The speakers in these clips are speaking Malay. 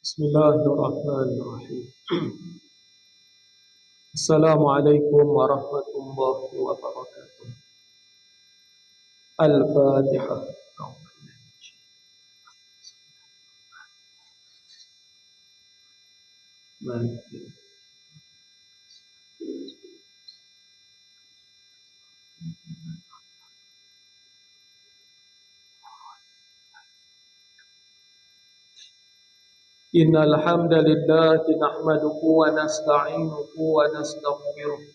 Bismillahirrahmanirrahim. Assalamualaikum warahmatullahi wabarakatuh. Al-Fatihah. Innal hamdalillah nahmaduhu wa nasta'inuhu wa nastaghfiruh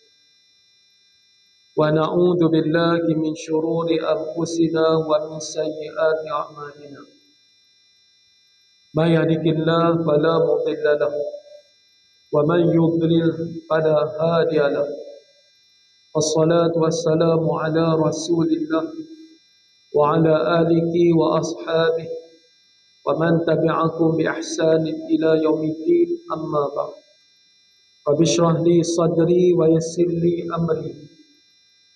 wa na'udzu billahi min shururi anfusina wa min sayyiati a'malina. May yahdihillahu fala mudilla lahu wa man yudlil fala hadiya lahu. Wassalatu wassalamu ala Rasulillah wa ala alihi wa ashabihi wa man tabi'akum bi ihsanin ila yaumiddin, amma ba'd. Rabbi shrah li sadri wa yassir li amri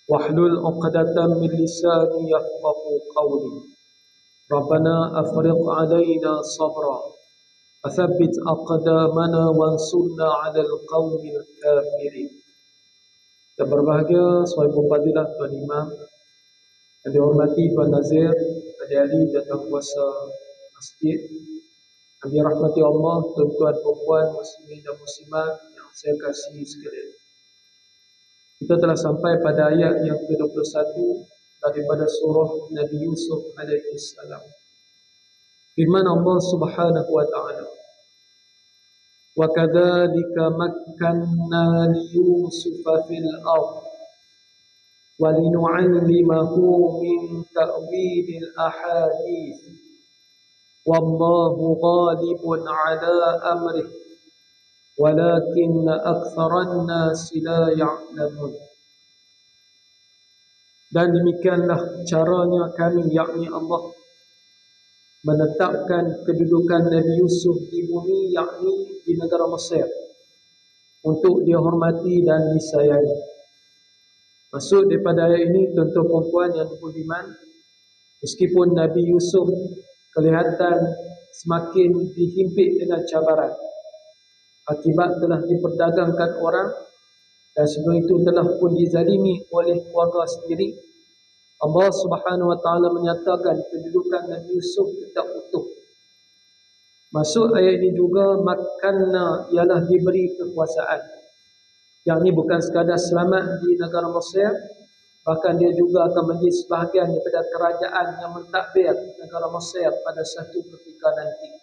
wahlul 'uqdatam min lisani yafqahu qawli. Rabbana afriq 'alaina sabra wa thabbit aqdamana wansurna 'alal qaumil kafirin. Yang berbahagia Sahibu Fadilah Tuan Imam, yang dihormati Tuan Nazir, adik-adik dan tuan kuasa masjid, yang dirahmati Allah, tuan-tuan perempuan muslimin dan muslimat yang saya kasihi sekalian. Kita telah sampai pada ayat yang ke-21 daripada surah Nabi Yusuf alaihi salam. Firman Allah Subhanahu wa taala, "Wa kadzalika makkanna li Yusuf fil ardh wa linu'allimahu min ta'wilil ahadits. Wallahu ghalibun 'ala amrih walakinna aktsaran nasi la ya'lamun." Dan demikianlah caranya kami, yakni Allah, menetapkan kedudukan Nabi Yusuf di bumi, yakni di negara Mesir, untuk dihormati dan disayangi. Maksud daripada ayat ini, tuan-tuan perempuan yang budiman, meskipun Nabi Yusuf kelihatan semakin dihimpit dengan cabaran, akibat telah diperdagangkan orang, dan sebelum itu telah pun dizalimi oleh keluarga sendiri, Allah Subhanahu wa taala menyatakan kedudukan Nabi Yusuf tetap utuh. Maksud ayat ini juga makanna, ialah diberi kekuasaan. Yang ini bukan sekadar selamat di negara Mesir, bahkan dia juga akan menjadi sebahagian daripada kerajaan yang mentadbir negara Mesir pada satu ketika nanti.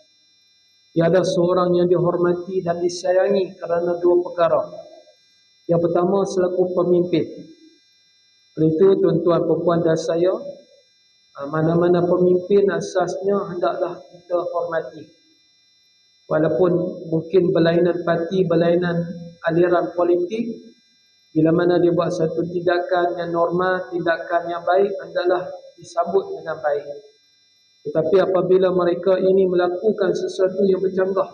Dia adalah seorang yang dihormati dan disayangi kerana dua perkara. Yang pertama, selaku pemimpin. Oleh itu, tuan-tuan, perempuan dan saya, mana-mana pemimpin asasnya hendaklah kita hormati. Walaupun mungkin berlainan parti, berlainan aliran politik, bila mana dia buat satu tindakan yang normal, tindakan yang baik, hendaklah disambut dengan baik. Tetapi apabila mereka ini melakukan sesuatu yang bercanggah,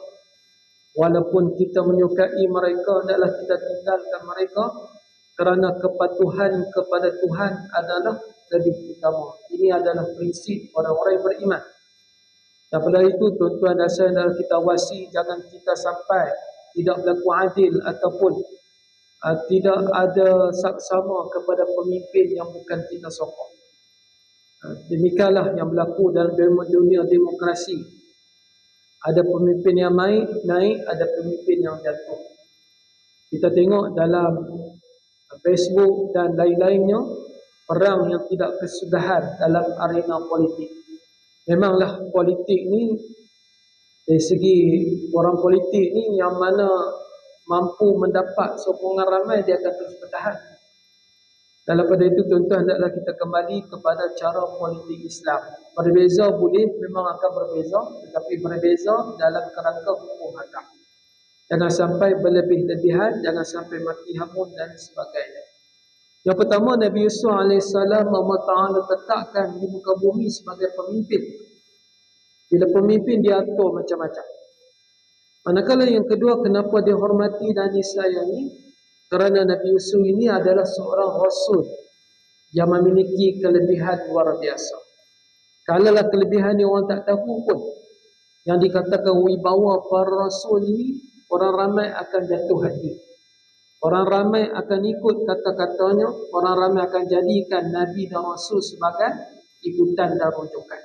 walaupun kita menyukai mereka, hendaklah kita tinggalkan mereka, kerana kepatuhan kepada Tuhan adalah lebih utama. Ini adalah prinsip orang-orang yang beriman. Dan pada itu, tuan-tuan dan saya, adalah kita wasi, jangan kita sampai tidak berlaku adil ataupun tidak ada saksama kepada pemimpin yang bukan kita sokong. Demikianlah yang berlaku dalam dunia demokrasi. Ada pemimpin yang naik, ada pemimpin yang jatuh. Kita tengok dalam Facebook dan lain-lainnya, perang yang tidak kesudahan dalam arena politik. Memanglah politik ni, dari segi orang politik ni, yang mana mampu mendapat sokongan ramai, dia akan terus bertahan. Dalam pada itu, tuan-tuan, hendaklah kita kembali kepada cara politik Islam. Berbeza boleh, memang akan berbeza, tetapi berbeza dalam kerangka hukum hakam. Jangan sampai berlebih-lebihan, jangan sampai mati hamun dan sebagainya. Yang pertama, Nabi Yusuf AS Allah Ta'ala letakkan di muka bumi sebagai pemimpin. Bila pemimpin, dia atur macam-macam. Manakala yang kedua, kenapa dia hormati dan disayangi? Kerana Nabi Yusuf ini adalah seorang rasul yang memiliki kelebihan luar biasa. Kalaulah kelebihan ni orang tak tahu pun, yang dikatakan wibawa para rasul ini, orang ramai akan jatuh hati. Orang ramai akan ikut kata-katanya, orang ramai akan jadikan Nabi dan Rasul sebagai ikutan dan rujukan.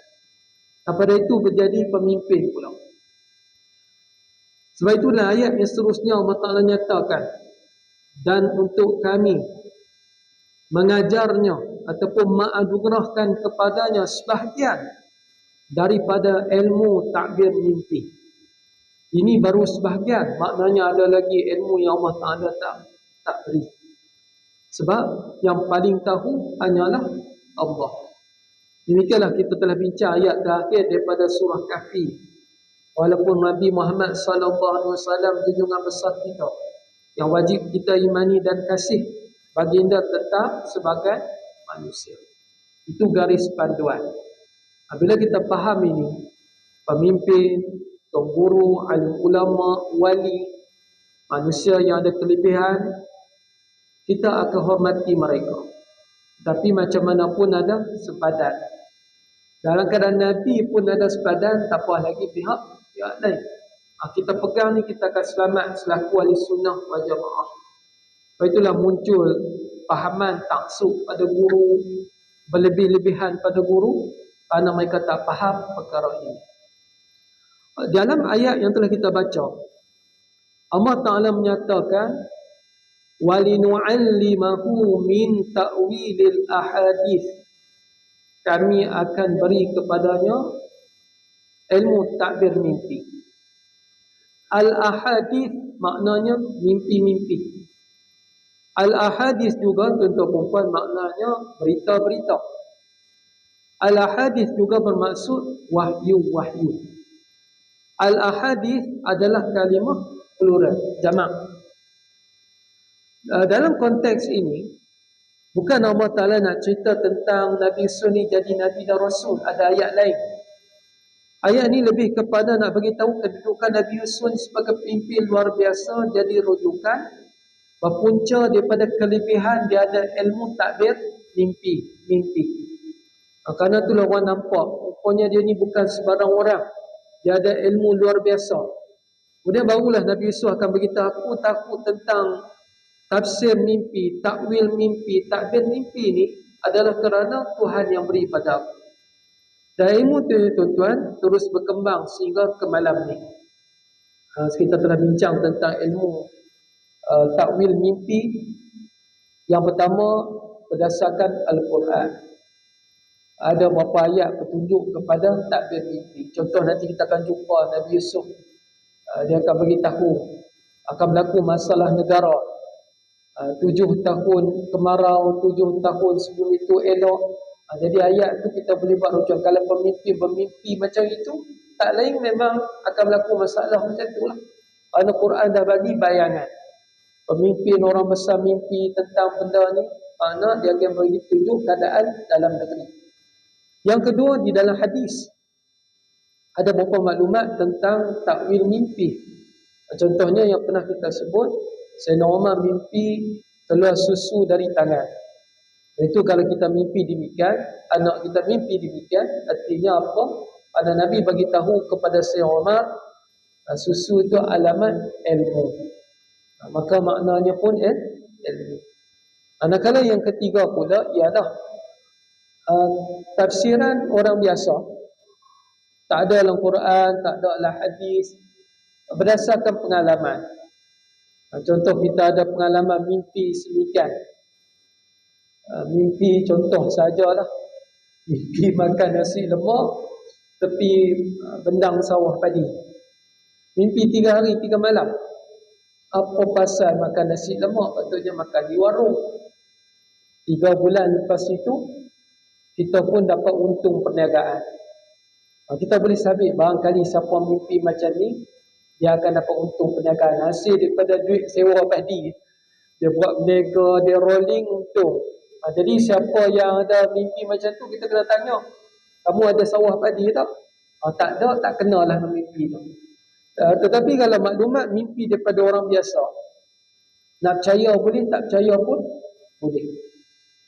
Pada itu berjadi pemimpin pula. Sebab itulah ayat yang seterusnya Allah Ta'ala nyatakan, dan untuk kami mengajarnya ataupun menganugerahkan kepadanya sebahagian daripada ilmu takbir mimpi. Ini baru sebahagian, maknanya ada lagi ilmu yang Allah Ta'ala tak beri. Sebab yang paling tahu hanyalah Allah. Demikianlah kita telah bincang ayat terakhir daripada surah Kahfi. Walaupun Nabi Muhammad SAW junjungan besar kita, yang wajib kita imani dan kasih, baginda tetap sebagai manusia. Itu garis panduan. Bila kita faham ini, pemimpin, tuan guru, alim ulama, wali, manusia yang ada kelebihan, kita akan hormati mereka. Tapi macam mana pun ada sepadan. Dalam keadaan Nabi pun ada sepadan, tak apa lagi pihak lain. Kita pegang ni, kita akan selamat selaku ahli sunnah wal jamaah. Sebab itulah muncul fahaman taksub pada guru, berlebih-lebihan pada guru, kerana mereka tak faham perkara ini. Dalam ayat yang telah kita baca, Allah Ta'ala menyatakan, وَلِنُعَلِّمَهُ مِنْ تَأْوِيلِ الْأَحَادِيثِ, kami akan beri kepadanya ilmu takbir mimpi. Al-ahadith maknanya mimpi-mimpi. Al-ahadith juga tuan-tuan perempuan maknanya berita-berita. Al-ahadith juga bermaksud wahyu-wahyu. Al-ahadith adalah kalimah plural, jamak. Dalam konteks ini, bukan Allah Ta'ala nak cerita tentang Nabi Sunni jadi Nabi dan Rasul. Ada ayat lain. Ayat ini lebih kepada nak beritahu kedudukan Nabi Yusuf sebagai pemimpin luar biasa, jadi rujukan berpunca daripada kelebihan dia ada ilmu takbir mimpi. Kerana itulah orang nampak, rupanya dia ni bukan sebarang orang. Dia ada ilmu luar biasa. Kemudian barulah Nabi Yusuf akan beritahu, aku takut tentang tafsir mimpi, takwil mimpi, takbir mimpi ni adalah kerana Tuhan yang beri pada aku. Dan ilmu tu tuan-tuan terus berkembang sehingga ke malam ni. Kita telah bincang tentang ilmu takwil mimpi. Yang pertama berdasarkan Al-Quran. Ada beberapa ayat petunjuk kepada takbir mimpi. Contoh nanti kita akan jumpa Nabi Yusuf. Dia akan beritahu akan berlaku masalah negara. 7 tahun kemarau, 7 tahun sebelum itu elok. Jadi ayat tu kita boleh buat rujukan. Kalau pemimpin bermimpi macam itu, tak lain memang akan berlaku masalah macam tu lah. Kerana Quran dah bagi bayangan. Pemimpin orang besar mimpi tentang benda ni, makna dia akan bagi tunjuk keadaan dalam negeri. Yang kedua, di dalam hadis ada beberapa maklumat tentang takwil mimpi. Contohnya yang pernah kita sebut, Sayyidina Umar mimpi keluar susu dari tangan. Itu kalau kita mimpi demikian, anak kita mimpi demikian, artinya apa? Pada Nabi bagi tahu kepada Sayyidina Umar, susu itu alamat ilmu. Maka maknanya pun ilmu. Manakala yang ketiga pula ialah tafsiran orang biasa. Tak ada dalam Quran, tak ada dalam hadis, berdasarkan pengalaman. Contoh kita ada pengalaman mimpi semikian. Mimpi contoh sajalah. Mimpi makan nasi lemak tepi bendang sawah padi. Mimpi 3 hari 3 malam. Apa pasal makan nasi lemak? Patutnya makan di warung. 3 bulan lepas itu kita pun dapat untung perniagaan. Kita boleh sabit barangkali siapa mimpi macam ni, dia akan dapat untung perniagaan. Hasil daripada duit sewa padi, dia buat berniaga, dia rolling untung. Jadi siapa yang ada mimpi macam tu, kita kena tanya, kamu ada sawah padi tak? Tak ada, tak kenalah mimpi tu. Tetapi kalau maklumat mimpi daripada orang biasa, nak percaya boleh, tak percaya pun boleh.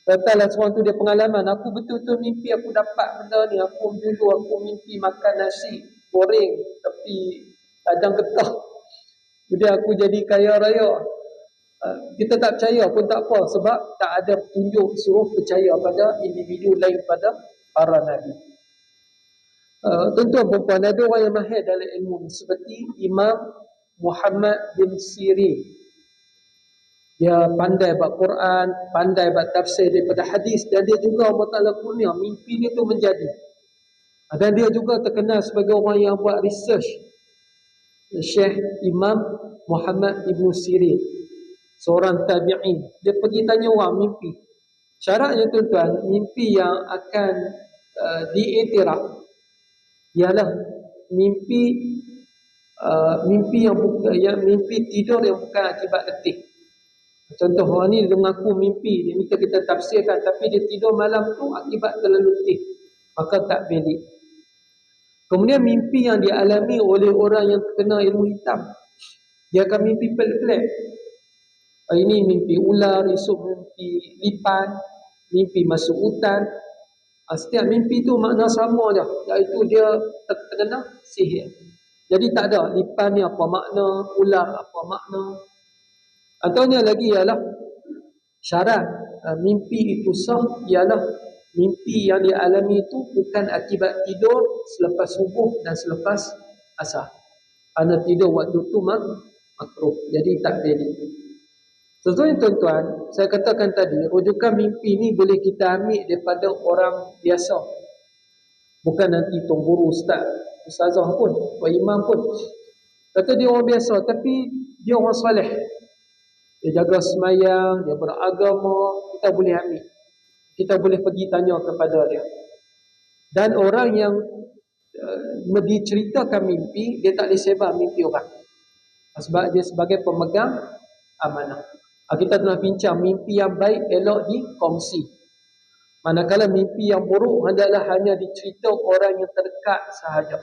Katalah seorang tu dia pengalaman, aku betul-betul mimpi aku dapat benda ni, aku dulu aku mimpi makan nasi goreng tepi padang getah. Kemudian aku jadi kaya raya. Kita tak percaya pun tak apa, sebab tak ada petunjuk suruh percaya pada individu lain pada para nabi. Tuan-tuan dan puan, ada orang yang mahir dalam ilmu seperti Imam Muhammad bin Sirin. Dia pandai buat Quran, pandai buat tafsir daripada hadis, dan dia juga Allah Ta'ala kurnia mimpi dia tu menjadi. Dan dia juga terkenal sebagai orang yang buat research. Syekh Imam Muhammad bin Sirin, seorang tabi'in. Dia pergi tanya orang mimpi. Syaratnya tuan-tuan, mimpi yang akan diiktiraf ialah mimpi mimpi tidur yang bukan akibat letih. Contoh, orang ni dia mengaku mimpi, dia minta kita tafsirkan, tapi dia tidur malam tu akibat terlalu letih, maka tak valid. Kemudian mimpi yang dialami oleh orang yang terkena ilmu hitam, dia akan mimpi pelik-pelik. Ini mimpi ular, esok mimpi lipan, mimpi masuk hutan. Setiap mimpi tu makna sama je, iaitu dia terkena sihir. Jadi tak ada lipan ni apa makna, ular apa makna. Ataunya lagi ialah syarat mimpi itu sah ialah mimpi yang dialami itu bukan akibat tidur selepas subuh dan selepas asar. Kerana tidur waktu itu makruh, jadi tak valid. Sesuai tuan-tuan, saya katakan tadi, rujukan mimpi ni boleh kita ambil daripada orang biasa. Bukan nanti tuan guru, ustazah pun, imam pun. Kata dia orang biasa, tapi dia orang soleh. Dia jaga semayang, dia beragama, kita boleh ambil. Kita boleh pergi tanya kepada dia. Dan orang yang diceritakan mimpi, dia tak boleh sebar mimpi orang. Sebab dia sebagai pemegang amanah. Kita telah bincang mimpi yang baik elok dikongsi. Manakala mimpi yang buruk hendaklah hanya dicerita orang yang terdekat sahaja.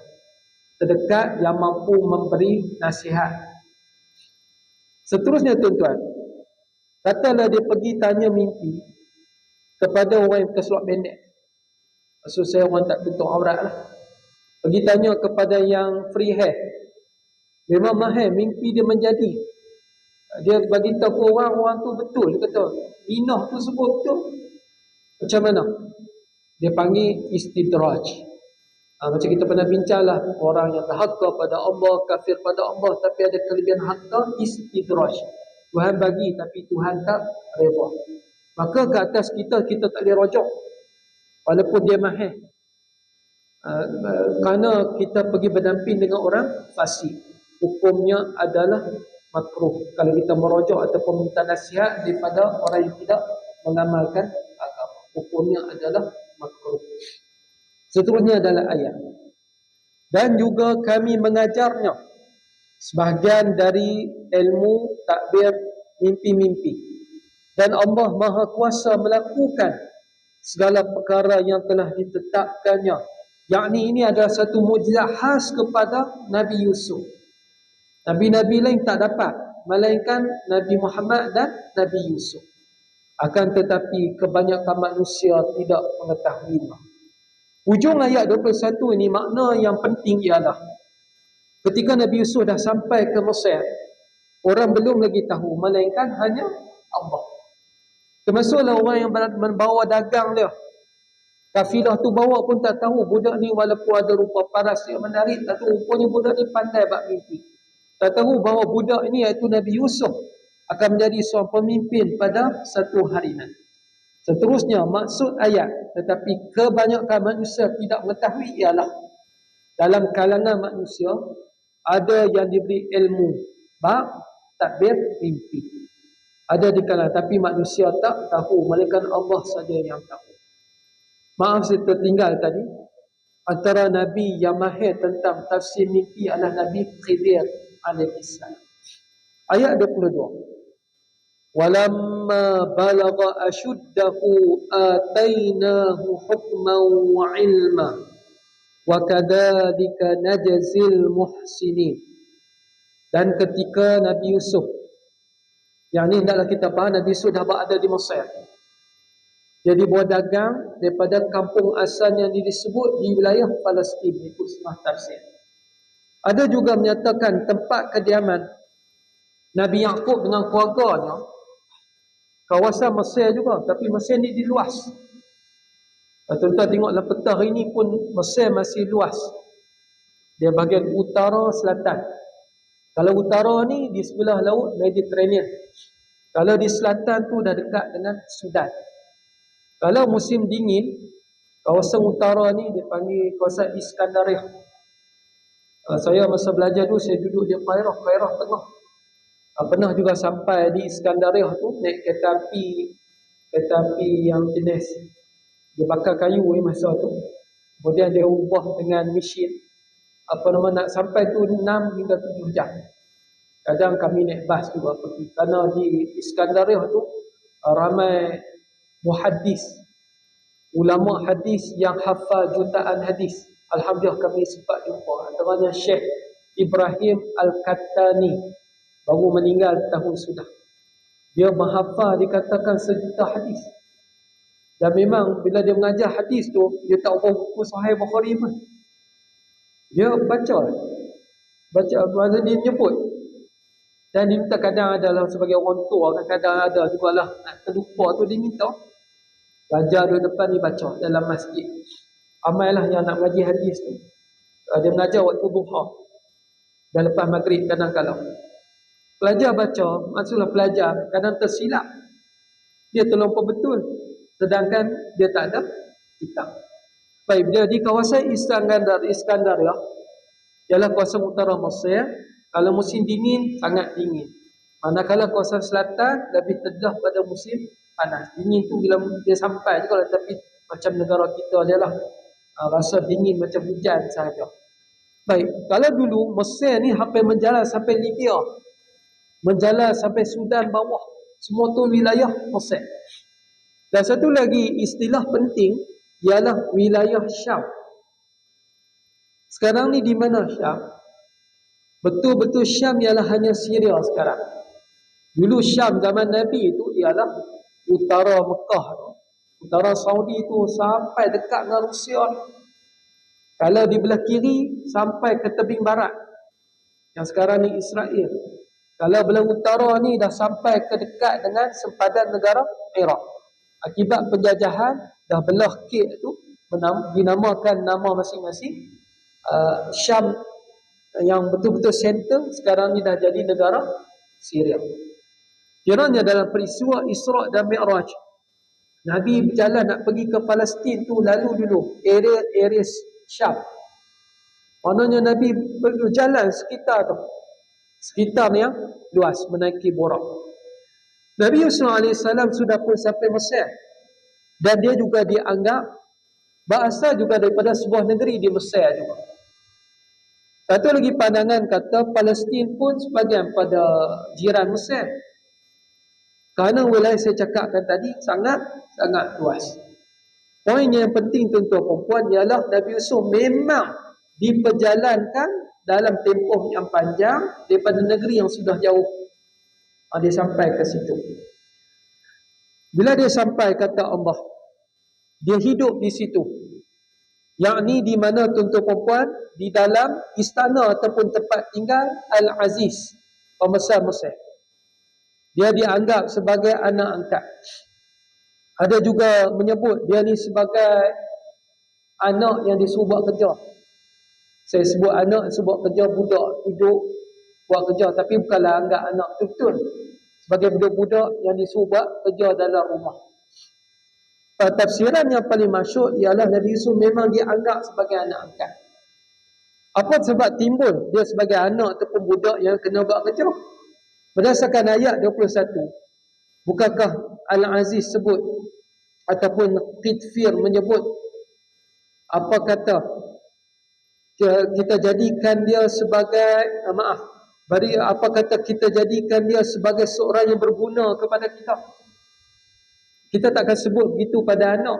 Terdekat yang mampu memberi nasihat. Seterusnya tuan-tuan, katalah dia pergi tanya mimpi kepada orang yang keselak pendek. Maksud saya orang tak tutup aurat lah. Pergi tanya kepada yang free hair. Memang mahir mimpi dia menjadi. Dia bagi tahu orang tu betul. Dia kata minah tu sebut betul. Macam mana? Dia panggil istidraj. Macam kita pernah bincang lah, orang yang terhaka pada Allah, kafir pada Allah, tapi ada kelebihan harta, istidraj. Tuhan bagi tapi Tuhan tak reda. Maka ke atas kita tak boleh rojok walaupun dia mahir. Kerana kita pergi berdamping dengan orang fasik, hukumnya adalah makruh kalau kita merojok ataupun minta nasihat daripada orang yang tidak mengamalkan agama. Hukumnya adalah makruh. Seterusnya adalah ayat. Dan juga kami mengajarnya sebahagian dari ilmu takbir mimpi-mimpi. Dan Allah Maha Kuasa melakukan segala perkara yang telah ditetapkannya. Yakni ini adalah satu mukjizat khas kepada Nabi Yusuf. Nabi-nabi lain tak dapat, melainkan Nabi Muhammad dan Nabi Yusuf. Akan tetapi kebanyakan manusia tidak mengetahuinya. Hujung ayat 21 ini makna yang penting ialah ketika Nabi Yusuf dah sampai ke Mesir, orang belum lagi tahu, melainkan hanya Allah. Termasuklah orang yang membawa dagang dia. Kafilah tu bawa pun tak tahu budak ni walaupun ada rupa paras yang menarik, tak tahu rupanya budak ni pandai bab mimpi. Tak tahu bahawa budak ini iaitu Nabi Yusuf akan menjadi seorang pemimpin pada satu hari nanti. Seterusnya maksud ayat, tetapi kebanyakan manusia tidak mengetahui ialah dalam kalangan manusia ada yang diberi ilmu bab takbir mimpi. Ada di kalangan, tapi manusia tak tahu, melainkan Allah saja yang tahu. Maaf saya tertinggal tadi. Antara Nabi yang mahir tentang tafsir mimpi adalah Nabi Khidir alaihissalam. Ayat 22. Walamma balagha ashuddahu atainahu hukman wa ilma wa kadzalika najzil muhsinin. Dan ketika Nabi Yusuf, yang ini hendaklah kita faham, Nabi Yusuf dah berada di Mesir. Jadi buat dagang daripada kampung asal yang disebut di wilayah Palestin, ikut setengah tafsir. Ada juga menyatakan tempat kediaman Nabi Yaqub dengan keluarganya kawasan Mesir juga, tapi Mesir ni diluas. Tuan-tuan tengoklah peta hari ni pun Mesir masih luas. Dia bahagian utara selatan. Kalau utara ni di sebelah laut Mediterranean. Kalau di selatan tu dah dekat dengan Sudan. Kalau musim dingin, kawasan utara ni dia panggil kawasan Iskandariah. Saya masa belajar tu saya duduk di Kairah tengah. Pernah juga sampai di Iskandariah tu naik kereta api yang jenis dia bakar kayu masa tu. Kemudian dia ubah dengan mesin nak sampai tu 6 hingga 7 jam. Kadang kami naik bas juga pergi. Kerana di Iskandariah tu ramai muhaddis, ulama hadis yang hafal jutaan hadis. Alhamdulillah kami sempat jumpa. Antaranya Syekh Ibrahim Al-Kattani, baru meninggal tahun sudah. Dia menghafal dikatakan 1,000,000 hadis. Dan memang bila dia mengajar hadis tu, dia tak ubah buku Sahih Bukhari pun. Dia baca, masa dia menyebut. Dan dia minta, kadang adalah sebagai orang tua, kadang ada jugalah nak terlupa tu dia minta. Belajar di depan dia baca dalam masjid. Amailah yang nak mengaji hadis tu. Dia mengajar waktu duha. Dan lepas maghrib kadang-kadang. Pelajar baca, maksudnya pelajar kadang tersilap. Dia terlupa betul. Sedangkan dia tak ada kitab. Baik, dia di kawasan Iskandariah, ialah kawasan utara Mesir. Kalau musim dingin, sangat dingin. Manakala kawasan selatan, lebih tedah pada musim panas. Dingin tu bila dia sampai je, kalau tapi macam negara kita je lah. Rasa dingin macam hujan sahaja. Baik, kalau dulu Mesir ni hampir menjalar sampai Libya. Menjalar sampai Sudan bawah. Semua tu wilayah Mesir. Dan satu lagi istilah penting ialah wilayah Syam. Sekarang ni di mana Syam? Betul-betul Syam ialah hanya Syria sekarang. Dulu Syam zaman Nabi itu ialah utara Mekah, utara Saudi itu sampai dekat dengan Rusia. Kalau di belah kiri sampai ke tebing barat, yang sekarang ni Israel. Kalau belah utara ni dah sampai ke dekat dengan sempadan negara Iraq. Akibat penjajahan dah belah kek tu dinamakan nama masing-masing. Syam yang betul-betul center sekarang ni dah jadi negara Syria. Kiranya dalam peristiwa Isra' dan Mi'raj, Nabi berjalan nak pergi ke Palestin tu, lalu dulu area Syam. Maknanya Nabi berjalan sekitar yang luas, menaiki Buraq. Nabi Yusuf AS sudah pun sampai Mesir. Dan dia juga dianggap berasal juga daripada sebuah negeri di Mesir juga. Satu lagi pandangan kata Palestin pun sebahagian pada jiran Mesir. Kerana wilayah saya cakapkan tadi sangat luas. Poin yang penting tuan-tuan perempuan ialah Nabi Yusuf memang diperjalankan dalam tempoh yang panjang daripada negeri yang sudah jauh. Dia sampai ke situ. Bila dia sampai, kata Allah, dia hidup di situ. Yakni di mana tuan-tuan perempuan, di dalam istana ataupun tempat tinggal Al-Aziz, pembesar Mesir. Dia dianggap sebagai anak angkat. Ada juga menyebut dia ni sebagai anak yang disuruh buat kerja. Saya sebut anak, sebut kerja budak duduk buat kerja, tapi bukanlah anggap anak betul-betul. Sebagai budak-budak yang disuruh buat kerja dalam rumah. Tafsiran yang paling masyhur ialah Nabi Yusuf memang dianggap sebagai anak angkat. Apa sebab timbul dia sebagai anak ataupun budak yang kena buat kerja? Berdasarkan ayat 21. Bukankah Al-Aziz sebut ataupun Qitfir menyebut, apa kata, kita jadikan dia sebagai apa kata kita jadikan dia sebagai seorang yang berguna kepada kita. Kita takkan sebut begitu pada anak.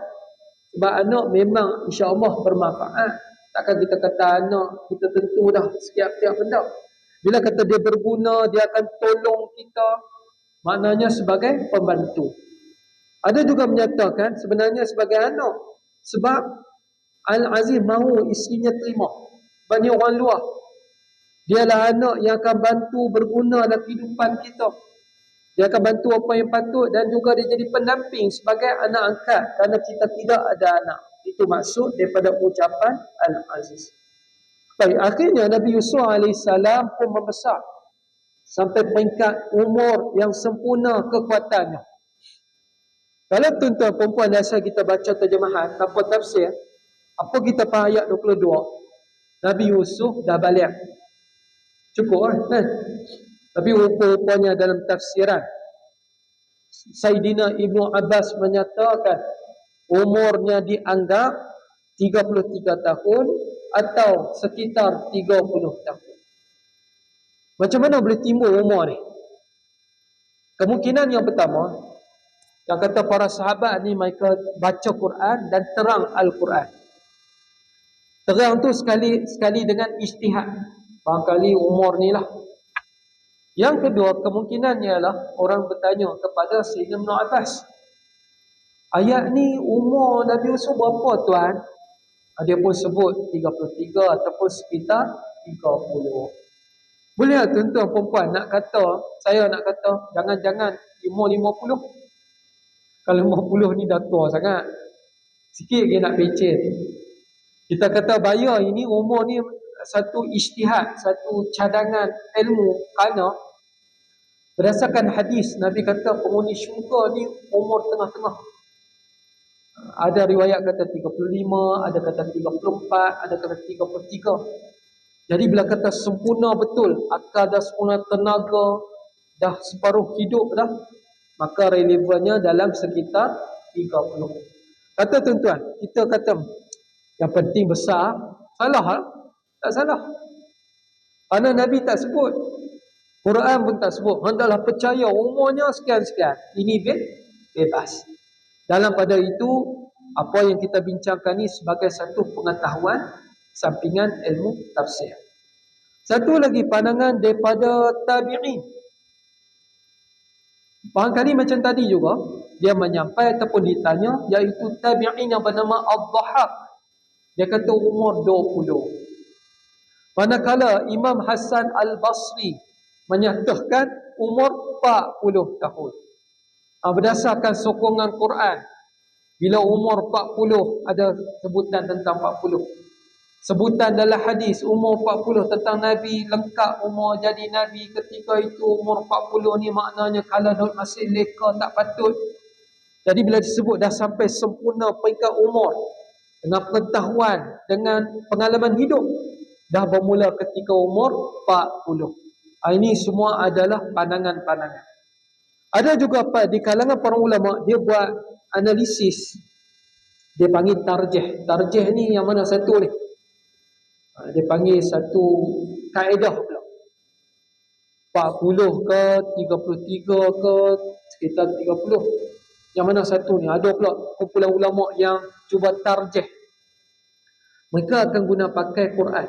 Sebab anak memang insya-Allah bermanfaat. Takkan kita kata anak kita tentu dah setiap benda. Bila kata dia berguna, dia akan tolong kita, maknanya sebagai pembantu. Ada juga menyatakan sebenarnya sebagai anak. Sebab Al-Aziz mahu isterinya terima. Sebab ni orang luar. Dialah anak yang akan bantu berguna dalam kehidupan kita. Dia akan bantu apa yang patut dan juga dia jadi pendamping sebagai anak angkat kerana kita tidak ada anak. Itu maksud daripada ucapan Al-Aziz. Baik, akhirnya Nabi Yusuf AS pun membesar sampai peringkat umur yang sempurna kekuatannya. Kalau tuan-tuan perempuan biasa kita baca terjemahan tanpa tafsir, apa kita faham ayat 22? Nabi Yusuf dah balik. Cukup kan? Tapi rupa-rupanya dalam tafsiran Saidina Ibnu Abbas menyatakan umurnya dianggap 33 tahun atau sekitar 30 tahun. Macam mana boleh timbul umur ni? Kemungkinan yang pertama, yang kata para sahabat ni mereka baca Quran dan terang Al-Quran. Terang tu sekali dengan ijtihad. Barangkali umur ni lah. Yang kedua, kemungkinan ialah orang bertanya kepada Sayyidina Ibn Abbas. Ayat ni umur Nabi Yusuf berapa tuan? Dia pun sebut 33 ataupun sekitar 30. Boleh tak tuan-tuan perempuan nak kata, saya nak kata, jangan-jangan umur 50. Kalau 50 ni dah tua sangat. Sikit dia nak becet. Kita kata bayar ini umur ni satu ijtihad, satu cadangan ilmu kerana berdasarkan hadis Nabi kata penghuni syurga ni umur tengah-tengah. Ada riwayat kata 35, ada kata 34, ada kata 33. Jadi bila kata sempurna betul, akal dah sempurna, tenaga dah separuh hidup dah, maka relevannya dalam sekitar 30. Kata tuan-tuan, kita kata yang penting besar, salah tak? Tak salah. Kerana Nabi tak sebut, Quran pun tak sebut. Hendaklah percaya umurnya sekian-sekian. Ini bebas. Dalam pada itu, apa yang kita bincangkan ni sebagai satu pengetahuan sampingan ilmu tafsir. Satu lagi pandangan daripada tabi'in. Barangkali macam tadi juga, dia menyampaikan ataupun ditanya, iaitu tabi'in yang bernama Ad-Dhahhak. Dia kata umur 20. Manakala Imam Hasan Al-Basri menyatakan umur 40 tahun. Berdasarkan sokongan Quran. Bila umur 40 ada sebutan tentang 40. Sebutan dalam hadis umur 40 tentang Nabi lengkap umur jadi Nabi ketika itu umur 40 ni maknanya kalau masih leka tak patut. Jadi bila disebut dah sampai sempurna peringkat umur dengan pengetahuan, dengan pengalaman hidup, dah bermula ketika umur 40. Ini semua adalah pandangan-pandangan. Ada juga di kalangan para ulama dia buat analisis. Dia panggil tarjih. Tarjih ni yang mana satu ni? Dia panggil satu kaedah pula. 40 ke, 33 ke, sekitar 30. Yang mana satu ni? Ada pula kumpulan ulama yang cuba tarjih. Mereka akan guna pakai Quran.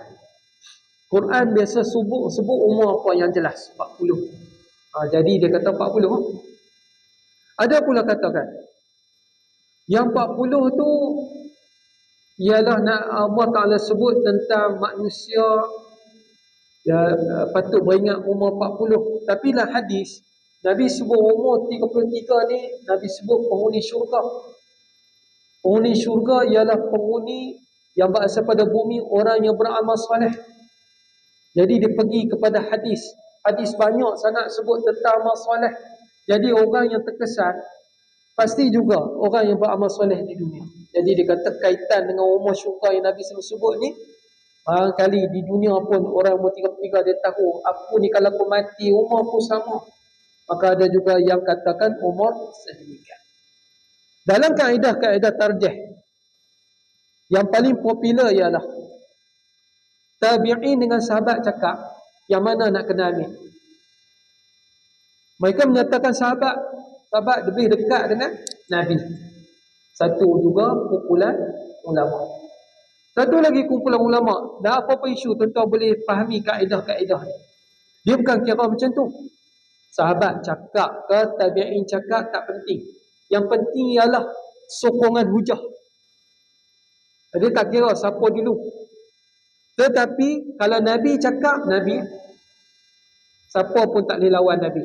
Quran biasa sebut umur apa yang jelas, 40. Jadi dia kata 40. Ada pula katakan yang 40 tu ialah Allah Ta'ala sebut tentang manusia patut beringat umur 40. Tapi lah hadis Nabi sebut umur 33 ni, Nabi sebut penghuni syurga. Penghuni syurga ialah penghuni yang berasal pada bumi, orang yang beramal soleh. Jadi dia pergi kepada hadis. Hadis banyak sangat sebut tentang amal soleh. Jadi orang yang terkesan pasti juga orang yang beramal soleh di dunia. Jadi dia kata kaitan dengan umur syurga yang Nabi sebut ni, barangkali di dunia pun orang umur 33 dia tahu aku ni kalau aku mati umur aku sama. Maka ada juga yang katakan umur sedemikian. Dalam kaedah-kaedah tarjih yang paling popular ialah tabi'in dengan sahabat cakap yang mana nak kena ambil. Mereka menyatakan sahabat lebih dekat dengan Nabi. Satu juga kumpulan ulama. Satu lagi kumpulan ulama, dah apa-apa isu tuan-tuan boleh fahami kaedah-kaedah ni. Dia bukan kira macam tu. Sahabat cakap ke tabi'in cakap tak penting. Yang penting ialah sokongan hujah. Dia tak kira siapa dulu. Tetapi kalau Nabi cakap, Nabi siapa pun tak boleh lawan Nabi.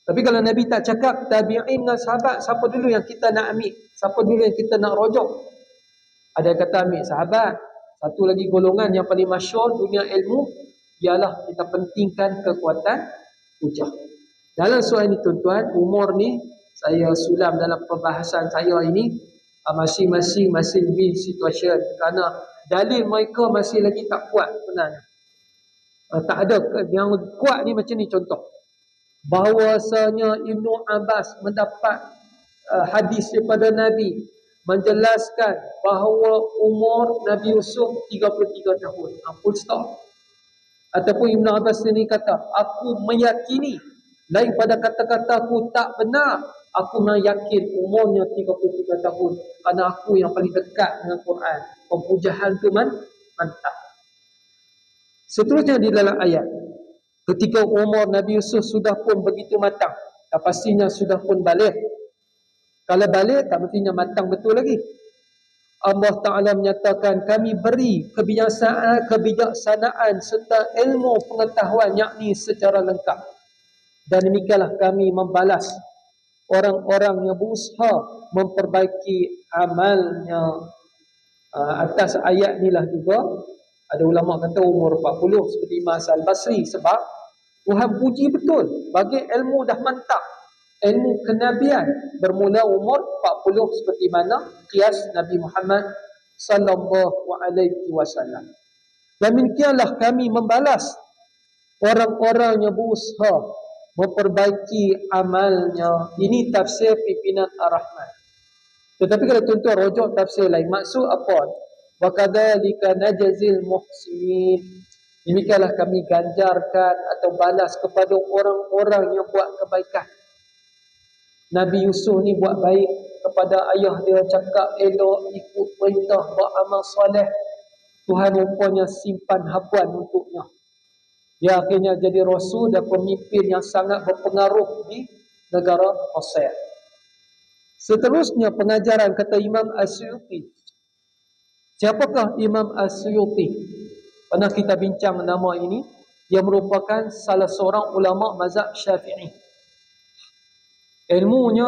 Tapi kalau Nabi tak cakap, tabi'in dengan sahabat, siapa dulu yang kita nak ambil? Siapa dulu yang kita nak rojok? Ada yang kata ambil sahabat. Satu lagi golongan yang paling masyhur dunia ilmu ialah kita pentingkan kekuatan hujah. Dalam soal ini tuan-tuan, umur ni saya sulam dalam perbahasan saya ini, masing-masing masih win situation kerana dalil mereka masih lagi tak kuat sebenarnya. Tak ada yang kuat ni macam ni contoh. Bahawasanya Ibnu Abbas mendapat hadis daripada Nabi menjelaskan bahawa umur Nabi Yusuf 33 tahun. Full stop. Ataupun Ibn Abbas ini kata, aku meyakini, lain pada kata-kata aku tak benar, aku meyakin umurnya 33 tahun kerana aku yang paling dekat dengan Quran. Pempujahan tu mantap. Seterusnya di dalam ayat, ketika umur Nabi Yusuf sudah pun begitu matang, dan pastinya sudah pun balik. Kalau balik, tak mestinya matang betul lagi. Allah Ta'ala menyatakan, kami beri kebijaksanaan serta ilmu pengetahuan, yakni secara lengkap. Dan demikianlah kami membalas orang-orang yang berusaha memperbaiki amalnya. Atas ayat inilah juga ada ulama kata umur 40 seperti Imam Al-Basri, sebab Tuhan puji betul bagi ilmu dah mantap. Ilmu kenabian bermula umur 40 seperti mana qiyas Nabi Muhammad sallallahu alaihi wasallam. Dan demikianlah kami membalas orang-orang yang berusaha memperbaiki amalnya. Ini tafsir pimpinan Ar-Rahman. Tetapi kalau tuan-tuan rujuk tafsir lain, maksud apa? Wa kadzalika najzil muhsinin. Demikianlah kami ganjarkan atau balas kepada orang-orang yang buat kebaikan. Nabi Yusuf ni buat baik kepada ayah dia, cakap elok, ikut perintah, buat amal soleh. Tuhan rupanya simpan hapuan untuknya. Dia akhirnya jadi rasul dan pemimpin yang sangat berpengaruh di negara Mesir. Seterusnya pengajaran, kata Imam As-Suyuti. Siapakah Imam As-Suyuti? Pernah kita bincang nama ini. Dia merupakan salah seorang ulama mazhab Syafi'i. Ilmunya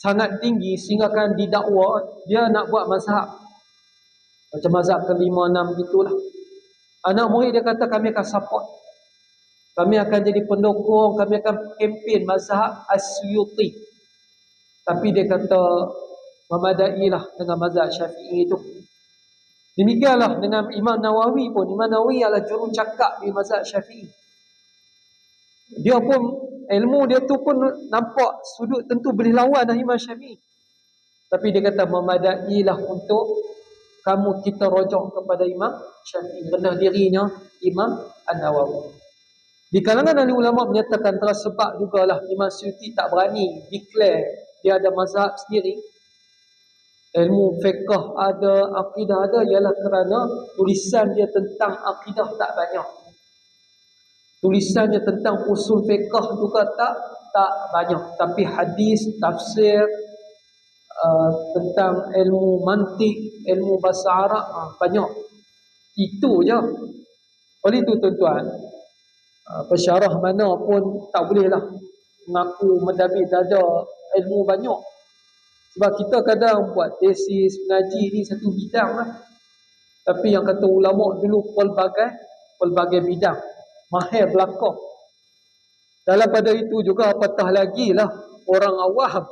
sangat tinggi sehingga kan didakwa dia nak buat mazhab. Macam mazhab ke-5, 6 gitulah. Anak murid dia kata kami akan support. Kami akan jadi pendukung, kami akan kempen mazhab As-Suyuti. Tapi dia kata memadailah dengan mazhab Syafi'i itu. Demikianlah dengan Imam Nawawi pun. Imam Nawawi adalah juru cakap di mazhab Syafi'i. Dia pun ilmu dia tu pun nampak sudut tentu boleh lawan lah Imam Syafi'i. Tapi dia kata memadailah untuk kamu kita rojok kepada Imam Syafi'i. Rendah dirinya Imam An-Nawawi. Di kalangan ahli ulama menyatakan tersebab jugalah Imam Suyuti tak berani declare dia ada mazhab sendiri. Ilmu fiqh ada, akidah ada, ialah kerana tulisan dia tentang akidah tak banyak. Tulisannya tentang usul fiqh juga tak banyak. Tapi hadis, tafsir, tentang ilmu mantik, ilmu bahasa Arab banyak. Itu je. Oleh itu tuan-tuan, pensyarah mana pun tak bolehlah mengaku mendabik dada ilmu banyak. Sebab kita kadang buat tesis, mengaji ni satu bidang lah. Tapi yang kata ulama dulu pelbagai bidang. Mahir belakang. Dalam pada itu juga apatah lagi lah orang awam.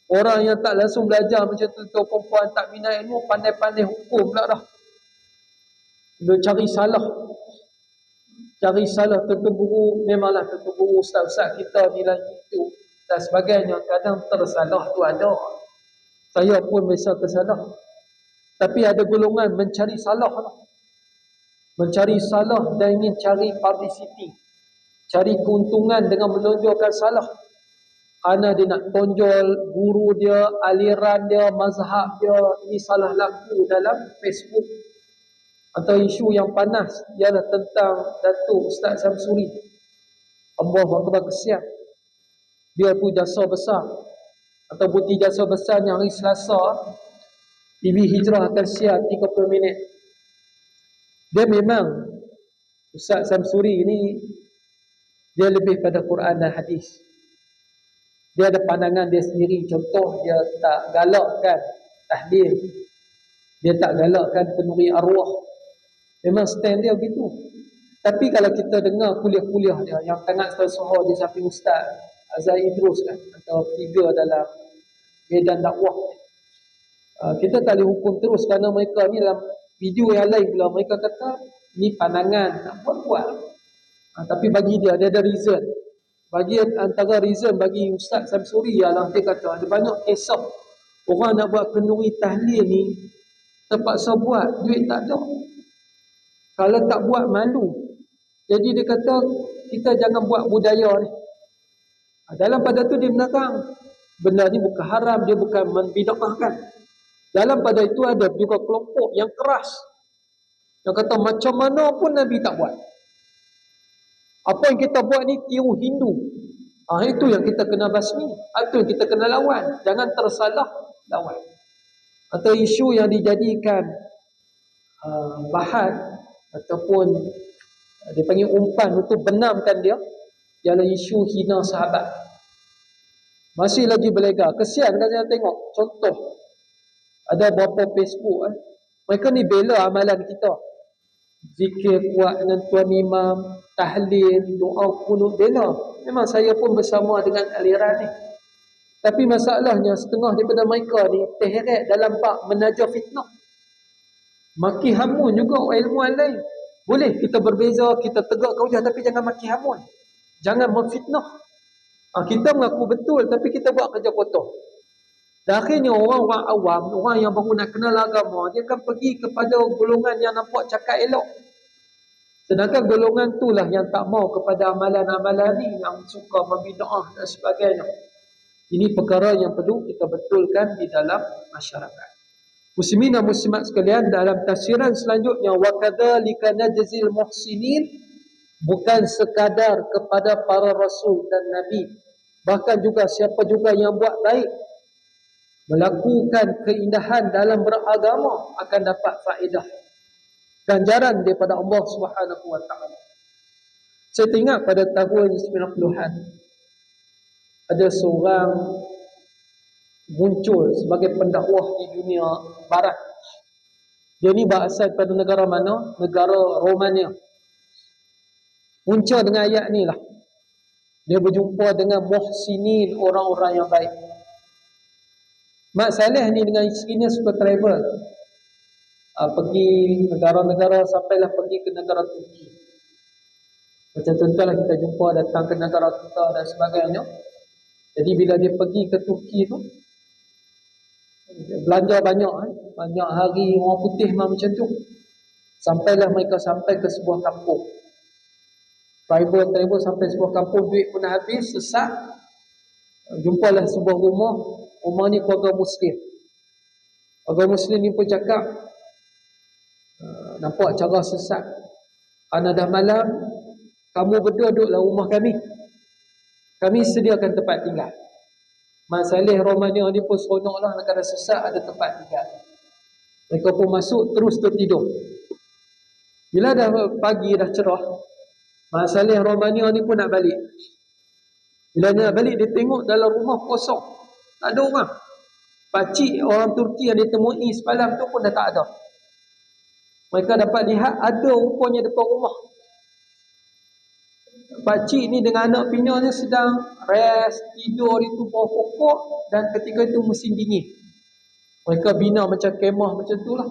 Orang yang tak langsung belajar macam tu, perempuan tak minat ilmu, pandai-pandai hukum pula dah. Dia cari salah. Cari salah tentu guru, memanglah tentu guru ustaz-ustaz kita nilai itu dan sebagainya. Kadang tersalah tu ada. Saya pun biasa tersalah. Tapi ada golongan mencari salah. Mencari salah dan ingin cari publicity. Cari keuntungan dengan menonjolkan salah. Kerana dia nak tonjol guru dia, aliran dia, mazhab dia. Ini salah laku dalam Facebook. Atau isu yang panas ialah tentang Datuk Ustaz Samsuri. Allah Akbar, kesian. Dia tu jasa besar. Atau bukti jasa besar yang hari Selasa TV Hijrah akan siar 30 minit. Dia memang Ustaz Samsuri ini dia lebih pada Quran dan hadis. Dia ada pandangan dia sendiri. Contoh, dia tak galakkan tahlil, dia tak galakkan penuri arwah. Memang stand dia begitu. Tapi kalau kita dengar kuliah-kuliah dia yang sangat tersohor di samping Ustaz Azhar Idrus kan, atau figure dalam medan dakwah, kita tak boleh hukum terus kerana mereka ni dalam video yang lain pula mereka kata ni pandangan nak buat-buat. Tapi bagi dia ada reason. Bagi antara reason bagi Ustaz Samsuri ialah dia kata ada banyak kisah orang nak buat kenduri tahlil ni terpaksa buat, duit tak ada. Kalau tak buat malu. Jadi dia kata kita jangan buat budaya ni. Dalam pada tu dia menerang benda ni bukan haram, dia bukan membid'ahkan. Dalam pada itu ada juga kelompok yang keras yang kata macam mana pun Nabi tak buat. Apa yang kita buat ni tiru Hindu. Itu yang kita kena basmi. Itu yang kita kena lawan. Jangan tersalah lawan. Atau isu yang dijadikan bahan ataupun dia panggil umpan untuk benamkan dia ialah isu hina sahabat. Masih lagi berlegar. Kesian kan saya tengok. Contoh, ada beberapa Facebook mereka ni bela amalan kita. Zikir kuat dengan tuan imam, tahlil, doa kunut, bela. Memang saya pun bersama dengan aliran ni. Tapi masalahnya setengah daripada mereka ni terheret dalam bab menaja fitnah. Maki hamun juga ilmuwan lain. Boleh kita berbeza, kita tegak ke hujah, tapi jangan maki hamun. Jangan memfitnah. Kita mengaku betul tapi kita buat kerja kotor. Dan akhirnya orang-orang awam, orang yang baru nak kenal agama, dia akan pergi kepada golongan yang nampak cakap elok. Sedangkan golongan itulah yang tak mau kepada amalan-amalan ni, yang suka membid'ah dan sebagainya. Ini perkara yang perlu kita betulkan di dalam masyarakat. Muslimin dan muslimat sekalian, dalam tafsiran selanjutnya, wa kadzalika najzil muhsinin, bukan sekadar kepada para rasul dan nabi, bahkan juga siapa juga yang buat baik, melakukan keindahan dalam beragama akan dapat faedah ganjaran daripada Allah Subhanahu wa taala. Saya teringat pada tahun 90-an ada seorang muncul sebagai pendakwah di dunia barat. Dia ni berasal pada negara mana? Negara Romania. Muncul dengan ayat ni lah. Dia berjumpa dengan muhsinin, orang-orang yang baik. Mak Saleh ni dengan isterinya suka travel, pergi negara-negara, sampailah pergi ke negara Turki. Macam contohlah kita jumpa datang ke negara kita dan sebagainya. Jadi bila dia pergi ke Turki tu, dia belanja banyak, banyak hari orang putih macam tu. Sampailah mereka sampai ke sebuah kampung. Travel sampai sebuah kampung, duit pun dah habis, sesak. Jumpalah sebuah rumah. Rumah ni keluarga Muslim. Keluarga Muslim ni pun cakap, nampak cara sesak, kerana dah malam, kamu berdua duduklah rumah kami. Kami sediakan tempat tinggal. Masalah Romania ni pun seronoklah, negara sesak ada tempat tinggal. Mereka pun masuk, terus tertidur. Bila dah pagi, dah cerah, masalah Romania ni pun nak balik. Bila nak balik, dia tengok dalam rumah kosong, tak ada orang. Pakcik orang Turki yang ditemui semalam tu pun dah tak ada. Mereka dapat lihat ada rupanya depan rumah. Pakcik ni dengan anak pinanya sedang rest, tidur di bawah pokok, dan ketika itu musim dingin. Mereka bina macam kemah macam tu lah.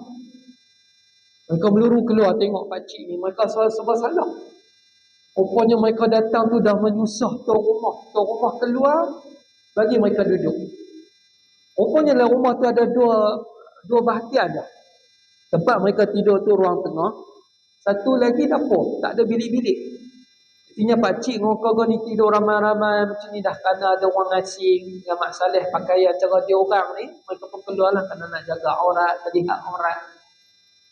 Mereka meluru keluar tengok pakcik ni. Mereka serba salah. Rupanya mereka datang tu dah menyusah tuan rumah. Tuan rumah keluar, bagi mereka duduk. Rupanya dalam rumah tu ada dua bahagian dah. Tempat mereka tidur tu ruang tengah. Satu lagi dapur, tak ada bilik-bilik. Artinya pakcik dengan keluarga ni tidur ramai-ramai macam ni dah, kerana ada orang asing yang Mak Saleh pakaian cara dia orang ni. Mereka pun keluarlah kerana nak jaga aurat, terlihat aurat.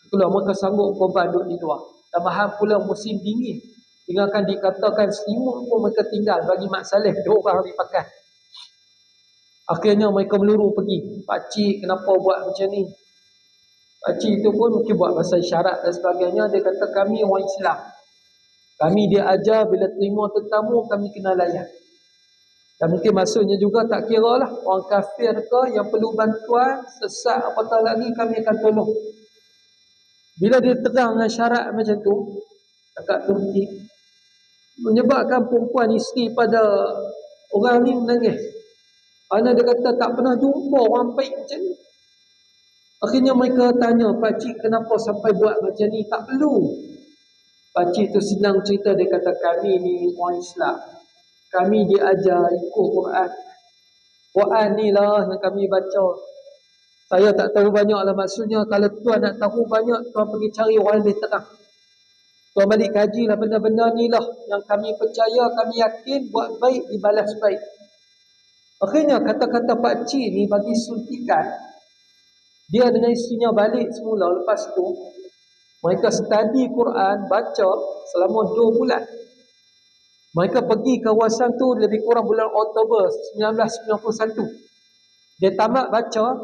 Keluar, mereka sanggup korban duduk di luar. Tambahan pula musim dingin, tinggalkan dikatakan selimut pun mereka tinggal bagi Mak Saleh dua orang dipakai. Akhirnya mereka meluru pergi. Pakcik kenapa buat macam ni? Pakcik itu pun mungkin buat bahasa isyarat dan sebagainya. Dia kata kami orang Islam. Kami dia ajar bila terima tetamu kami kena layan. Dan mungkin maksudnya juga tak kira lah orang kafir ke yang perlu bantuan, sesat apatah lagi kami akan tolong. Bila dia terang dengan syarat macam tu, dekat Turki, menyebabkan perempuan isteri pada orang ni menangis. Kerana dia kata tak pernah jumpa orang baik macam ni. Akhirnya mereka tanya, pakcik kenapa sampai buat macam ni? Tak perlu. Pakcik tu senang cerita, dia kata kami ni orang Islam. Kami diajar ikut Quran. Quran ni lah yang kami baca. Saya tak tahu banyak lah maksudnya. Kalau tuan nak tahu banyak, tuan pergi cari orang lebih terang. Tuan balik kaji lah benda-benda ni lah. Yang kami percaya, kami yakin buat baik dibalas baik. Akhirnya kata-kata pakcik ni bagi suntikan. Dia dengan isterinya balik semula. Lepas tu mereka study Quran, baca selama 2 bulan. Mereka pergi kawasan tu lebih kurang bulan Oktober 1991. Dia tamat baca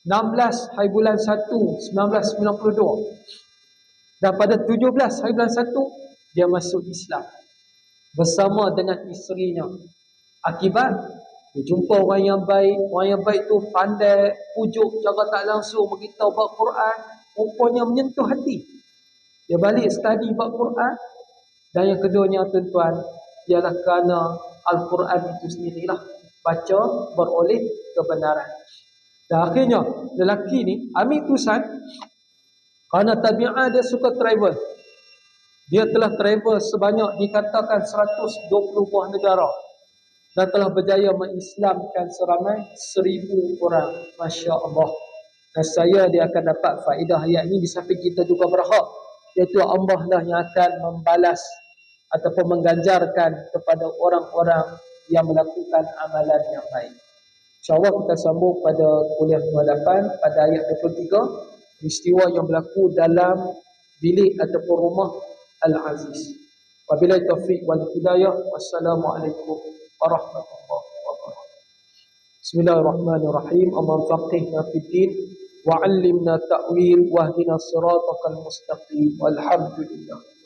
16 hari bulan 1 1992. Dan pada 17 hari bulan 1 dia masuk Islam bersama dengan isterinya. Akibat dia jumpa orang yang baik. Orang yang baik tu pandai pujuk cara tak langsung beritahu bab Quran, rupanya menyentuh hati. Dia balik study bab Quran. Dan yang keduanya tuan-tuan, ialah kerana Al-Quran itu sendirilah baca beroleh kebenaran. Dan akhirnya lelaki ni ambil tusan kerana tabiat dia suka travel. Dia telah travel sebanyak dikatakan 120 buah negara dan telah berjaya mengislamkan seramai 1000 orang. Masya Allah. Dan saya dia akan dapat faedah ayat ini di samping kita juga berhak, iaitu Allah lah yang akan membalas ataupun mengganjarkan kepada orang-orang yang melakukan amalan yang baik. InsyaAllah kita sambung pada kuliah berhadapan pada ayat 23, peristiwa yang berlaku dalam bilik ataupun rumah Al-Aziz. Wabillahi taufiq wal hidayah. Wassalamualaikum warahmatullahi wabarakatuh. Bismillahirrahmanirrahim. Allahumma faqihna fid din wa 'allimna ta'wil wahdina siratal mustaqim. Walhamdulillah.